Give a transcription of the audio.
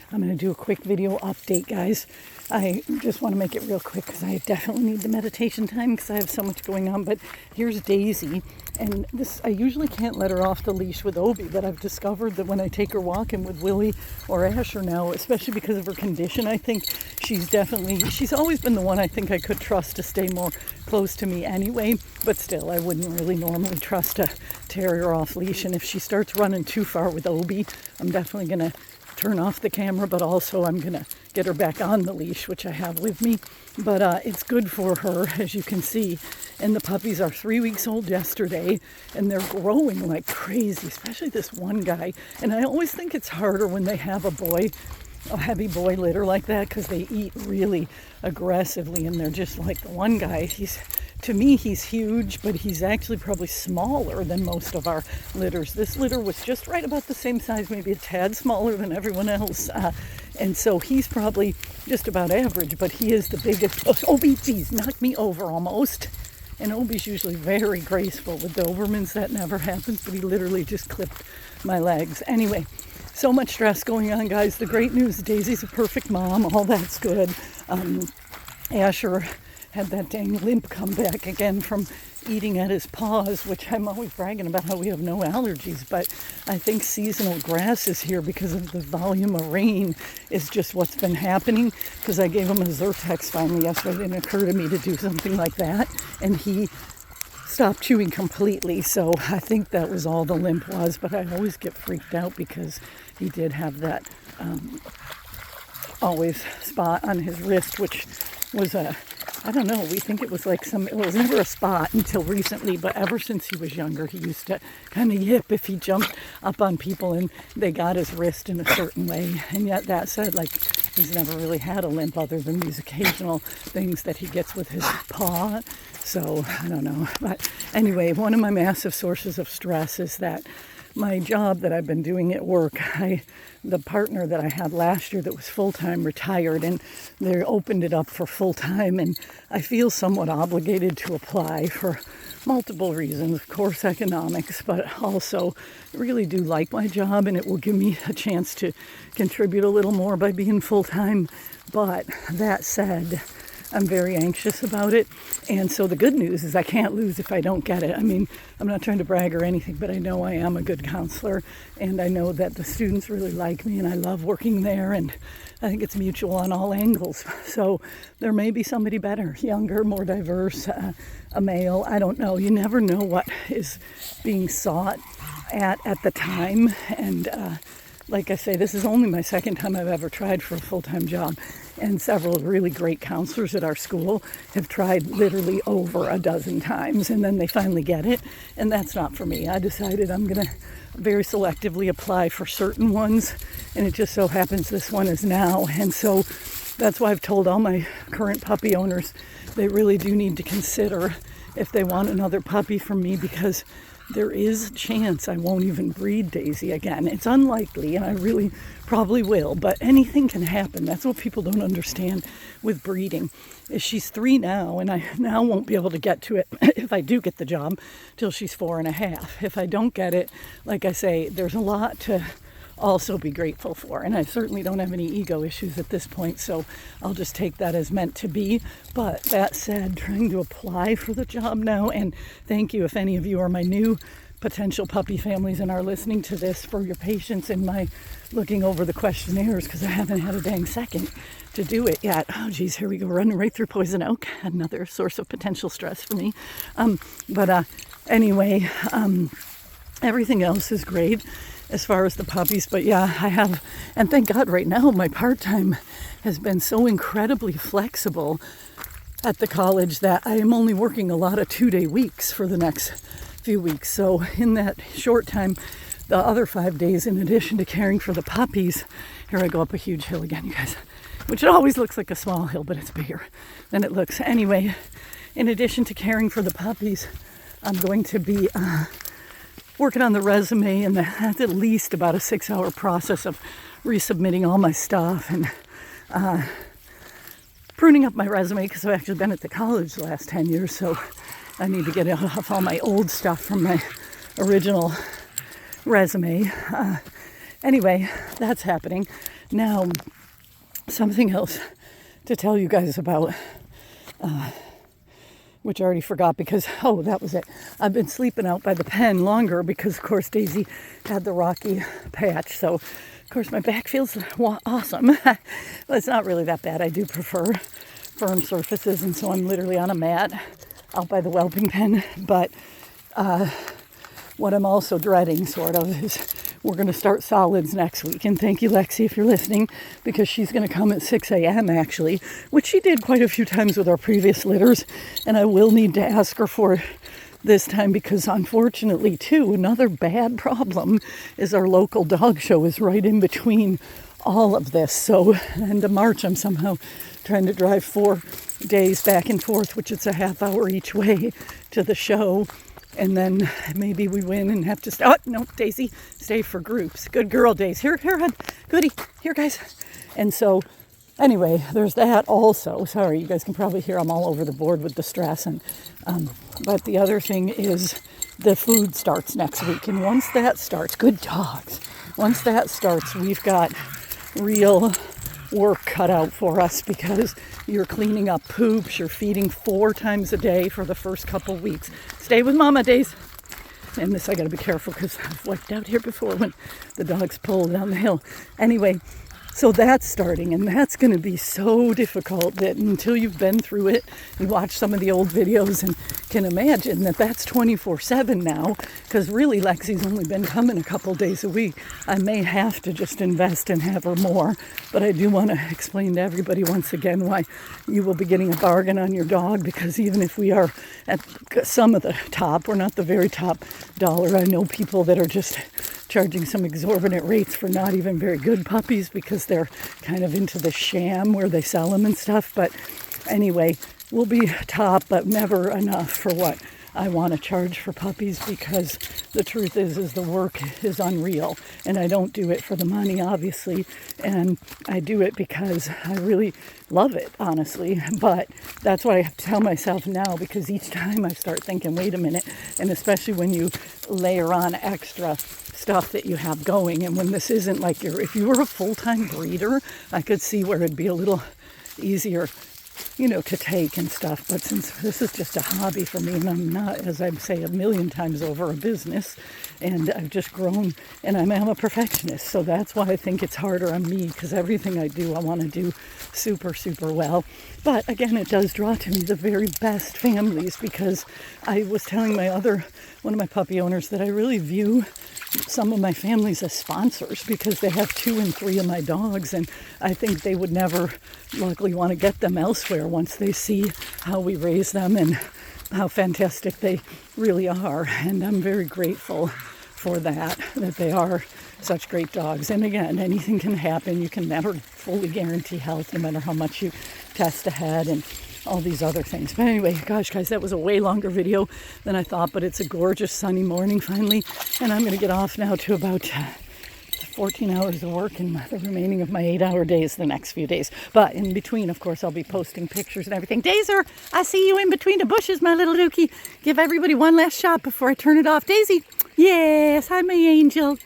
I'm going to do a quick video update, guys. I just want to make it real quick because I definitely need the meditation time because I have so much going on. But here's Daisy, and this, I usually can't let her off the leash with Obi, but I've discovered that when I take her walking with Willie or Asher now, especially because of her condition, I think she's always been the one I think I could trust to stay more close to me anyway, but still, I wouldn't really normally trust a terrier off leash. And if she starts running too far with Obi, I'm definitely going to turn off the camera, but also I'm going to get her back on the leash, which I have with me. But it's good for her, as you can see. And the puppies are 3 weeks old yesterday, and they're growing like crazy, especially this one guy. And I always think it's harder when they have a heavy boy litter like that, because they eat really aggressively, and they're just like the one guy. To me, he's huge, but he's actually probably smaller than most of our litters. This litter was just right about the same size, maybe a tad smaller than everyone else. And so he's probably just about average, but he is the biggest. Oh, Obi, geez, knocked me over almost. And Obi's usually very graceful. With Dobermans, that never happens, but he literally just clipped my legs. Anyway, so much stress going on, guys. The great news, Daisy's a perfect mom. All that's good. Asher had that dang limp come back again from eating at his paws, which I'm always bragging about how we have no allergies, but I think seasonal grass is here because of the volume of rain is just what's been happening, because I gave him a Zyrtex finally yesterday. It didn't occur to me to do something like that, and he stopped chewing completely, so I think that was all the limp was. But I always get freaked out because he did have that always spot on his wrist, which was I don't know, we think it was like it was never a spot until recently, but ever since he was younger, he used to kind of yip if he jumped up on people and they got his wrist in a certain way. And yet that said, like, he's never really had a limp other than these occasional things that he gets with his paw. So I don't know. But anyway, one of my massive sources of stress is that my job that I've been doing at work, the partner that I had last year that was full-time retired, and they opened it up for full-time, and I feel somewhat obligated to apply for multiple reasons. Of course, economics, but also really do like my job, and it will give me a chance to contribute a little more by being full-time. But that said, I'm very anxious about it. And so the good news is I can't lose if I don't get it. I mean, I'm not trying to brag or anything, but I know I am a good counselor, and I know that the students really like me, and I love working there, and I think it's mutual on all angles. So there may be somebody better, younger, more diverse, a male. I don't know. You never know what is being sought at the time. And like I say, this is only my second time I've ever tried for a full-time job. And several really great counselors at our school have tried literally over a dozen times, and then they finally get it. And that's not for me. I decided I'm going to very selectively apply for certain ones, and it just so happens this one is now. And so that's why I've told all my current puppy owners they really do need to consider if they want another puppy from me, because there is a chance I won't even breed Daisy again. It's unlikely, and I really probably will, but anything can happen. That's what people don't understand with breeding. Is she's 3 now, and I now won't be able to get to it if I do get the job till she's 4.5. If I don't get it, like I say, there's a lot to also be grateful for, and I certainly don't have any ego issues at this point, so I'll just take that as meant to be. But that said, trying to apply for the job now, and thank you if any of you are my new potential puppy families and are listening to this, for your patience in my looking over the questionnaires, because I haven't had a dang second to do it yet. Oh geez, here we go, running right through poison oak, another source of potential stress for me. Anyway, everything else is great as far as the puppies. But yeah, I have, and thank God right now my part-time has been so incredibly flexible at the college that I am only working a lot of 2-day weeks for the next few weeks. So in that short time, the other 5 days, in addition to caring for the puppies, here I go up a huge hill again, you guys, which it always looks like a small hill, but it's bigger than it looks. Anyway, in addition to caring for the puppies, I'm going to be working on the resume, and that's at least about a 6-hour process of resubmitting all my stuff and pruning up my resume, because I've actually been at the college the last 10 years, so I need to get off all my old stuff from my original resume. Anyway, that's happening. Now, something else to tell you guys about, which I already forgot because, that was it. I've been sleeping out by the pen longer because, of course, Daisy had the rocky patch. So, of course, my back feels awesome. But it's not really that bad. I do prefer firm surfaces, and so I'm literally on a mat out by the whelping pen. But what I'm also dreading, sort of, is we're going to start solids next week. And thank you, Lexi, if you're listening, because she's going to come at 6 a.m. actually, which she did quite a few times with our previous litters. And I will need to ask her for this time because, unfortunately, too, another bad problem is our local dog show is right in between all of this. So, end of March, I'm somehow trying to drive 4 days back and forth, which is a half hour each way to the show. And then maybe we win and have to stop. Oh, no, Daisy, stay for groups. Good girl, Daisy. Here, hon. Goody. Here, guys. And so, anyway, there's that also. Sorry, you guys can probably hear I'm all over the board with the stress. And but the other thing is the food starts next week. And once that starts, good dogs. Once that starts, we've got real work cut out for us because you're cleaning up poops, you're feeding 4 times a day for the first couple weeks. Stay with Mama, Days. And this I gotta be careful because I've wiped out here before when the dogs pull down the hill. Anyway, so that's starting, and that's going to be so difficult that until you've been through it, you watch some of the old videos and can imagine that that's 24/7 now, because really Lexi's only been coming a couple days a week. I may have to just invest and have her more, but I do want to explain to everybody once again why you will be getting a bargain on your dog, because even if we are at some of the top, we're not the very top dollar. I know people that are just charging some exorbitant rates for not even very good puppies because they're kind of into the sham where they sell them and stuff. But anyway, we'll be top, but never enough for what I want to charge for puppies, because the truth is the work is unreal, and I don't do it for the money, obviously, and I do it because I really love it, honestly. But that's what I have to tell myself now, because each time I start thinking, wait a minute, and especially when you layer on extra stuff that you have going, and when this isn't like if you were a full-time breeder, I could see where it'd be a little easier, to take and stuff. But since this is just a hobby for me, and I'm not, as I say a million times over, a business, and I've just grown, and I'm a perfectionist. So that's why I think it's harder on me, because everything I do, I want to do super, super well. But again, it does draw to me the very best families, because I was telling one of my puppy owners that I really view some of my families as sponsors, because they have 2 and 3 of my dogs, and I think they would never luckily want to get them elsewhere once they see how we raise them and how fantastic they really are. And I'm very grateful for that they are such great dogs. And again, anything can happen. You can never fully guarantee health, no matter how much you test ahead and all these other things. But anyway, gosh, guys, that was a way longer video than I thought, but it's a gorgeous sunny morning finally, and I'm going to get off now to about 14 hours of work and the remaining of my 8-hour days the next few days. But in between, of course, I'll be posting pictures and everything. Daisy, I see you in between the bushes, my little dookie. Give everybody one last shot before I turn it off. Daisy, yes, hi, my angel.